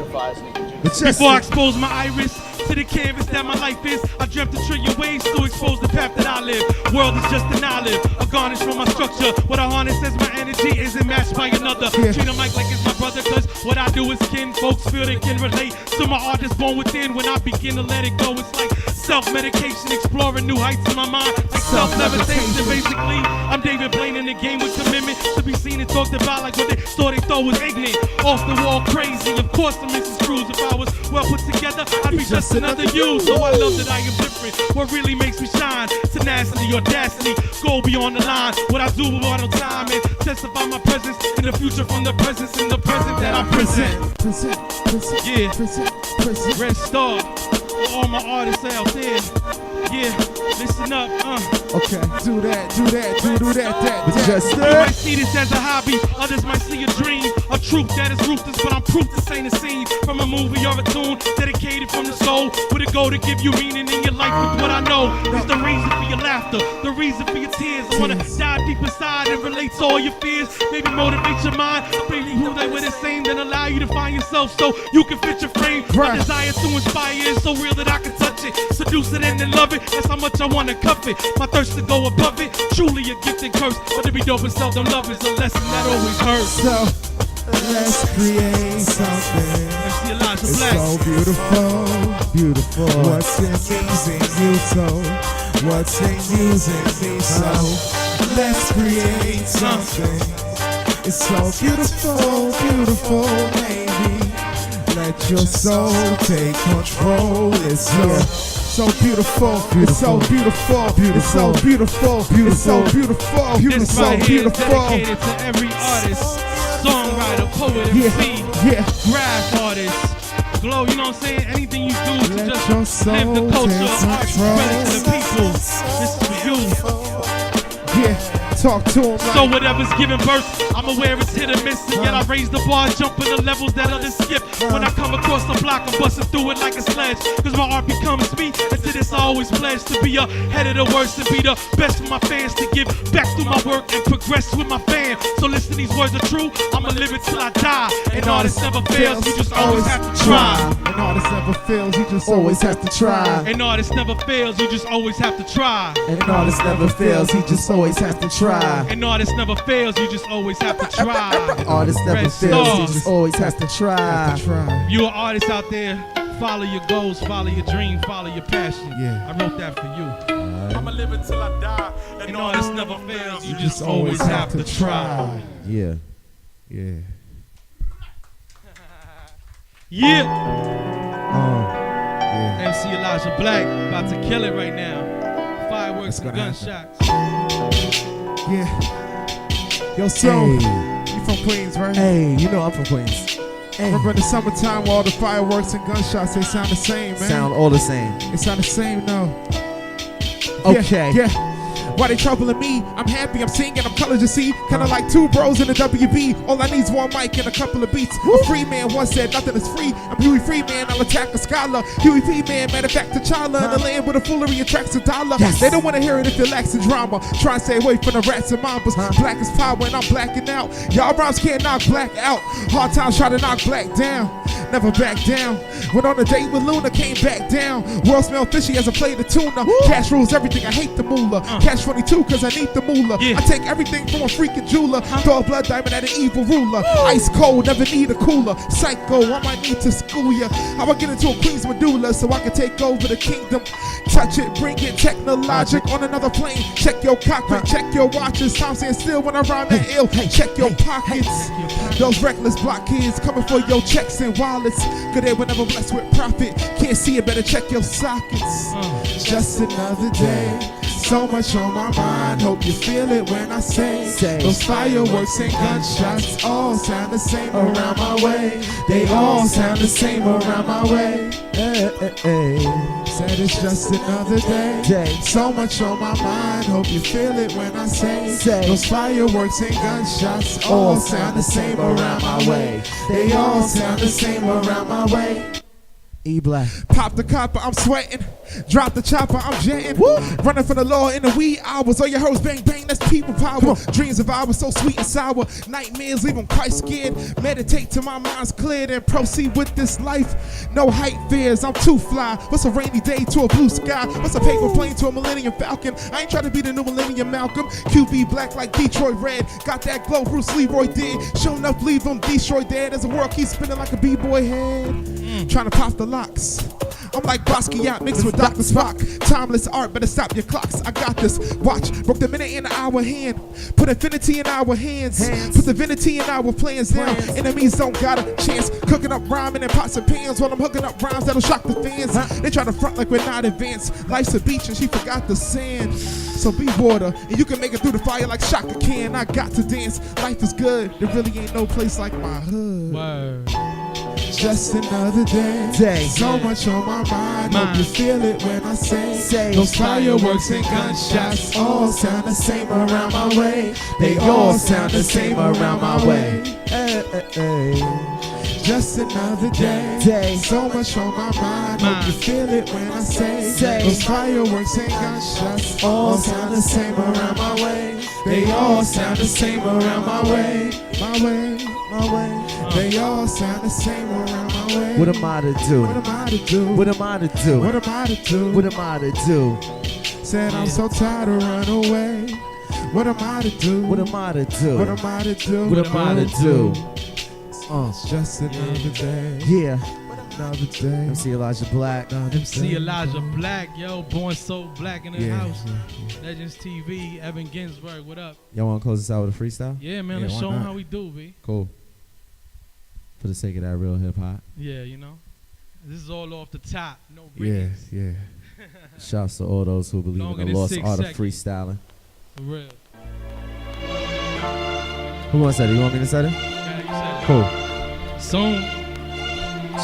Before I expose my iris to the canvas that my life is, I dreamt a trillion ways to expose the path that I live. World is just an olive, a garnish from my structure. What I harness as my energy isn't matched by another. Treat a mic like it's my brother, cause what I do is kin. Folks feel they can relate to my art that's born within. When I begin to let it go, it's like self-medication, exploring new heights in my mind, like self-levitation. Basically, I'm David Blaine in the game with commitment to be seen and talked about like what they thought they thought was ignorant. Off the wall crazy, of course I'm Mrs. Cruz. If I was well put together, I'd be just another you. So I love that I am different. What really makes me shine? Tenacity, audacity, go beyond the line. What I do with all the time and testify my presence in the future from the presence in the present that I present. Yeah, Red Star, all my artists out there. Yeah, listen up, Okay, do that. Majestik. You might see this as a hobby, others might see a dream, a truth that is ruthless, but I'm proof this ain't a scene from a movie or a tune, dedicated from the soul, with a goal to give you meaning in your life with what I know. It's the reason for your laughter, the reason for your tears. I wanna dive deep inside and relate to all your fears, maybe motivate your mind, maybe who they were the same, then allow you to find yourself so you can fit your frame. My desire to inspire is so real that I can touch it, seduce it and then love it. That's how much I wanna cuff it. My thirst to go above it, truly a gift and curse. But to be dope and seldom love is a lesson that always hurts. So let's create something. It's so beautiful. What's in using you so? What's in using me so? Let's create something. It's so beautiful, baby. Let your soul take control. It's so beautiful. It's so beautiful. It's so beautiful. It's so beautiful. This right here is dedicated to every artist, songwriter, poet, MC, graph artist, glow. You know what I'm saying? Anything you do to just live the culture, art, spread it to the people. This is for you. Yeah. Talk to him. So whatever's giving birth, I'm aware it's hit or miss, and yet I raise the bar, jumping the levels that others skip. When I come across the block, I'm busting through it like a sledge, cause my art becomes me, and to this I always pledge to be ahead of the worst and be the best for my fans, to give back through my work and progress with my fam. So listen, these words are true, I'ma live it till I die. An artist never fails, you just always have to try. An artist never fails, you just always have to try. An artist never fails, you just always have to try. An artist never fails, he just always has to try. An artist never fails, you just always have to try. An artist never fails, he just always has to try. You an artist out there, follow your goals, follow your dream, follow your passion. I wrote that for you. I'ma live it till I die. An artist never fails, you just always have to try. Yeah. MC Elijah Black, about to kill it right now. Fireworks and gunshots. Yo, so, you from Queens, right? Hey, you know I'm from Queens. Remember in the summertime where all the fireworks and gunshots, they sound the same, man. Sound all the same. They sound the same, no. Okay. Yeah. Why they troubling me? I'm happy, I'm singing, I'm colors, you see. Kinda like two bros in the WB. All I need is one mic and a couple of beats. A free man once said nothing is free. I'm Huey Freeman, I'll attack a scholar. Huey Freeman, matter of fact, T'Challa. In the land where the foolery attracts a dollar. They don't wanna hear it if it lacks in drama. Try and stay away from the rats and mambas. Black is power and I'm blacking out. Y'all rhymes can't knock black out. Hard times try to knock black down. Never back down. Went on a date with Luna, came back down. World smell fishy as I play the tuna. Cash rules everything, I hate the moolah. Cash 22 cause I need the moolah. I take everything from a freaking jeweler. Throw a blood diamond at an evil ruler. Ice cold, never need a cooler. Psycho, I might need to school ya. How I get into a queen's medulla so I can take over the kingdom. Touch it, bring it, technologic on another plane. Check your cockpit, check your watches. Time stand still when I rhyme that ill. Check your pockets. Those reckless block kids coming for your checks and wallets. Good day whenever blessed with profit. Can't see it, better check your sockets. Just another day. So much on my mind, hope you feel it when I say those fireworks and gunshots all sound the same around my way. They all sound the same around my way. Said it's just another day. So much on my mind, hope you feel it when I say those fireworks and gunshots all sound the same around my way. They all sound the same around my way. E-Black. Pop the copper, I'm sweating. Drop the chopper, I'm jetting. Running for the law in the wee hours. All your hoes bang bang, that's people power. Dreams of ours so sweet and sour. Nightmares leave them quite scared. Meditate till my mind's cleared and proceed with this life. No height fears, I'm too fly. What's a rainy day to a blue sky? What's a paper plane to a Millennium Falcon? I ain't trying to be the new Millennium Malcolm. QB black like Detroit red. Got that glow Bruce Leroy did. Shown up, leave them Detroit dead. As the world keeps spinning like a B-boy head. Trying to pop the locks. I'm like Basquiat mixed with Dr. Spock. Timeless art, better stop your clocks. I got this. Watch, broke the minute in our hand. Put infinity in our hands. Put divinity in our plans down. Enemies don't got a chance. Cooking up rhyming in pots and pans while I'm hooking up rhymes that'll shock the fans. They try to front like we're not advanced. Life's a beach and she forgot the sand. So be water, and you can make it through the fire like Shaka Khan. I got to dance. Life is good. There really ain't no place like my hood. Word. Just another day. So much on my mind. Hope you feel it when I say those fireworks and gunshots all sound the same around my way. They all sound the same around my way. Just another day. So much on my mind. Hope you feel it when I say those fireworks and gunshots all sound the same around my way. They all sound the same around my way. My way, my way. They all sound the same around my way. What am I to do? What am I to do? What am I to do? What am I to do? What am I to do? Said I'm so tired of running away. What am I to do? What am I to do? What am I to do? What am I to do? It's just another day. Yeah. Another day. MC Elijah Black. MC Elijah Black, yo, born so black in the house. Legends TV, Evan Ginsberg, what up? Y'all want to close this out with a freestyle? Yeah, man, let's show them how we do, B. Cool. For the sake of that real hip hop. Yeah, you know. This is all off the top, no Yeah, breaks. yeah. Shouts to all those who believe Longer in the than lost 6 art of seconds. freestyling. For real. Who wants that? You want me to set it? Yeah, you said it. Cool. Soon.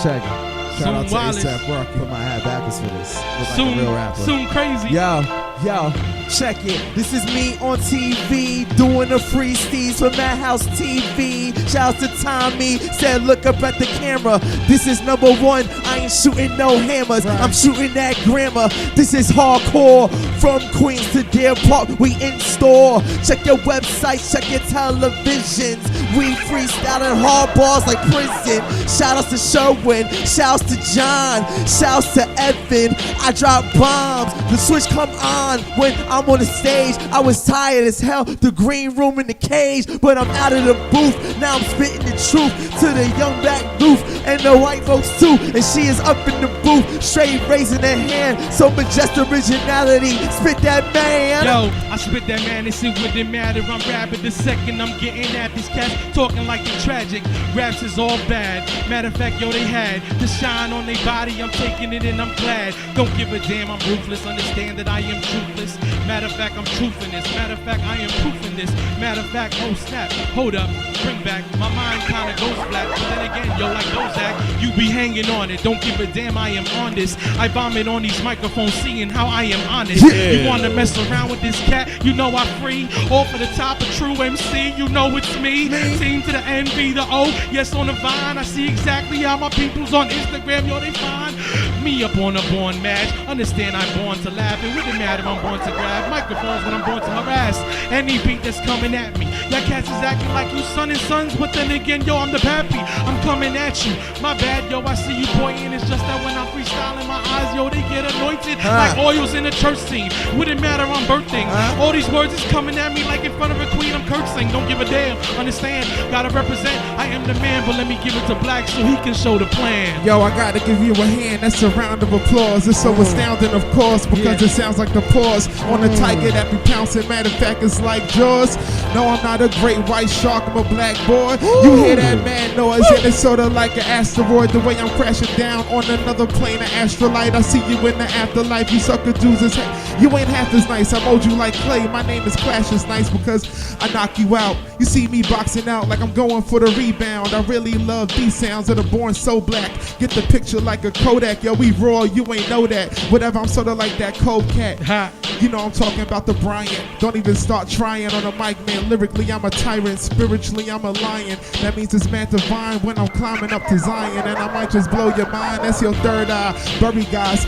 Check it. Shout out to Wallace. A$AP Rocky. Put my hat backwards for this. Look Soon, like a real rapper. Soon crazy. Yo, check it. This is me on TV doing the free steez for Madhouse TV. Shouts to Tommy, said look up at the camera. This is number one. I ain't shooting no hammers. I'm shooting that grammar. This is hardcore. From Queens to Deer Park, we in store. Check your websites, check your televisions. We freestyling hard bars like prison. Shout outs to Sherwin, shouts to John, shouts to Evan. I drop bombs, the switch come on when I'm on the stage. I was tired as hell, the green room in the cage, but I'm out of the booth. Now I'm spitting the truth to the young black youth and the white folks too. And she is up in the booth, straight raising her hand. So Majestik originality, spit that man. Yo, I spit that man, this shit wouldn't matter. I'm rapping the second I'm getting at these cats, talking like it's tragic. Raps is all bad. Matter of fact, yo, they had the shine on their body. I'm taking it and I'm glad. Don't give a damn, I'm ruthless. Understand that I am truthless. Matter of fact, I'm truthing this. Matter of fact, I am proofing this. Matter of fact, oh snap, hold up, bring back. My mind kinda goes black. But then again, yo, like Bozak, you be hanging on it. Don't give a damn, I am on this. I vomit on these microphones, seeing how I am honest. You wanna mess around with this cat? You know I'm free. Off of the top of true MC, you know it's me. Team to the N, B, the O. Yes, on the vine. I see exactly how my people's on Instagram, yo, they find me up on a born match. Understand I'm born to laugh, and with the matter, I'm born to grab microphones when I'm born to harass any beat that's coming at me. Y'all cats is acting like you son and sons, but then again, yo, I'm the pappy. I'm coming at you. My bad, yo, I see you pointing. It's just that when I'm freestyling, my eyes, yo, they get anointed like oils in a church scene. Wouldn't matter, I'm birthing. All these words is coming at me like in front of a queen. I'm cursing. Don't give a damn. Understand? Gotta represent. I am the man, but let me give it to Black so he can show the plan. Yo, I gotta give you a hand, that's a round of applause. It's so astounding, of course, because it sounds like the pause on a tiger that be pouncing. Matter of fact, it's like Jaws. No, I'm not a great white shark, I'm a black boy. You hear that mad noise, and it's sorta like an asteroid the way I'm crashing down on another plane of astrolight. I see you in the afterlife. You sucker dudes is you ain't half as nice. I mold you like clay. My name is Clash is nice because I knock you out. You see me boxing out like I'm going for the rebound. I really love these sounds that are born so black. Get the picture like a Kodak. Yo, we raw, you ain't know that. Whatever, I'm sort of like that cold cat. You know I'm talking about the Bryant. Don't even start trying on a mic, man. Lyrically, I'm a tyrant. Spiritually, I'm a lion. That means it's man divine when I'm climbing up to Zion. And I might just blow your mind. That's your third eye. Bury guys.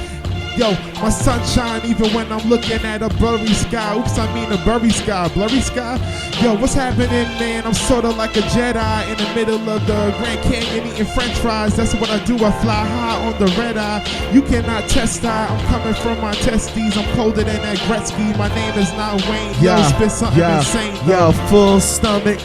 Yo, my sunshine even when I'm looking at a blurry sky. Oops, I mean a blurry sky. Blurry sky? Yo, what's happening, man? I'm sort of like a Jedi in the middle of the Grand Canyon eating french fries. That's what I do. I fly high on the red eye. You cannot test eye. I'm coming from my testes. I'm colder than that Gretzky. My name is not Wayne. Yo, spit something insane. Yo, full stomach,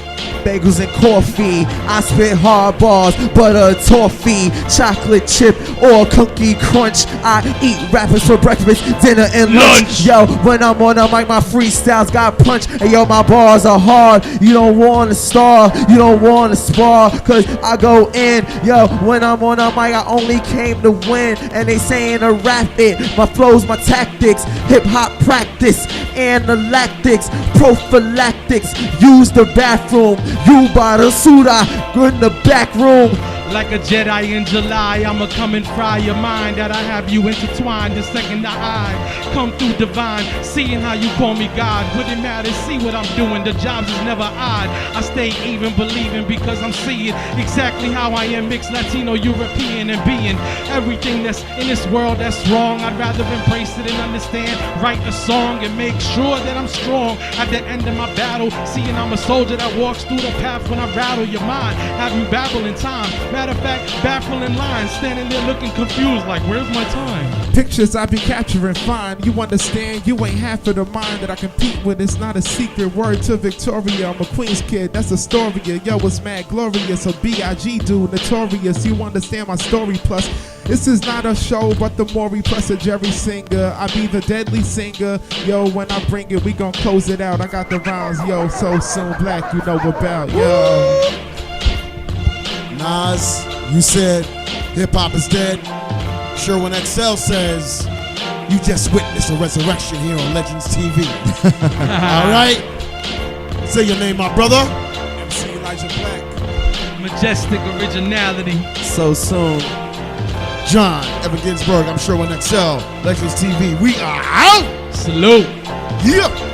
bagels and coffee. I spit hard bars, butter toffee, chocolate chip or cookie crunch. I eat rappers for breakfast, dinner, and lunch. Yo, when I'm on the mic, my freestyles got punch. And yo, my bars are hard. You don't want to star, you don't want to spar, cause I go in. Yo, when I'm on the mic, I only came to win. And they saying to rap it. My flows, my tactics, hip hop practice, analactics, prophylactics. Use the bathroom. You by the suda, good in the back room. Like a Jedi in July, I'ma come and fry your mind. That I have you intertwined the second I come through divine. Seeing how you call me God, wouldn't matter, see what I'm doing. The jobs is never odd. I stay even believing because I'm seeing exactly how I am. Mixed Latino, European, and being everything that's in this world that's wrong. I'd rather embrace it and understand. Write a song and make sure that I'm strong at the end of my battle. Seeing I'm a soldier that walks through the path when I rattle your mind. Have you babbling time. Matter of fact, baffling lines, standing there looking confused like, where's my time? Pictures I be capturing fine. You understand, you ain't half of the mind that I compete with. It's not a secret. Word to Victoria, I'm a Queens kid, that's Astoria. Yo, it's mad glorious, a B.I.G. dude, notorious. You understand my story plus. This is not a show, but the Maury plus a Jerry singer. I be the deadly singer. Yo, when I bring it, we gon' close it out. I got the rounds, yo, SoSoon Black, you know about, yo. Nas, you said hip-hop is dead. Sherwin XL says you just witnessed a resurrection here on Legends TV. All right? Say your name, my brother. MC Elijah Black. Majestik Originality. SoSoon. John Evan Ginsberg, I'm Sherwin XL. Legends TV, we are out. Salute. Yeah.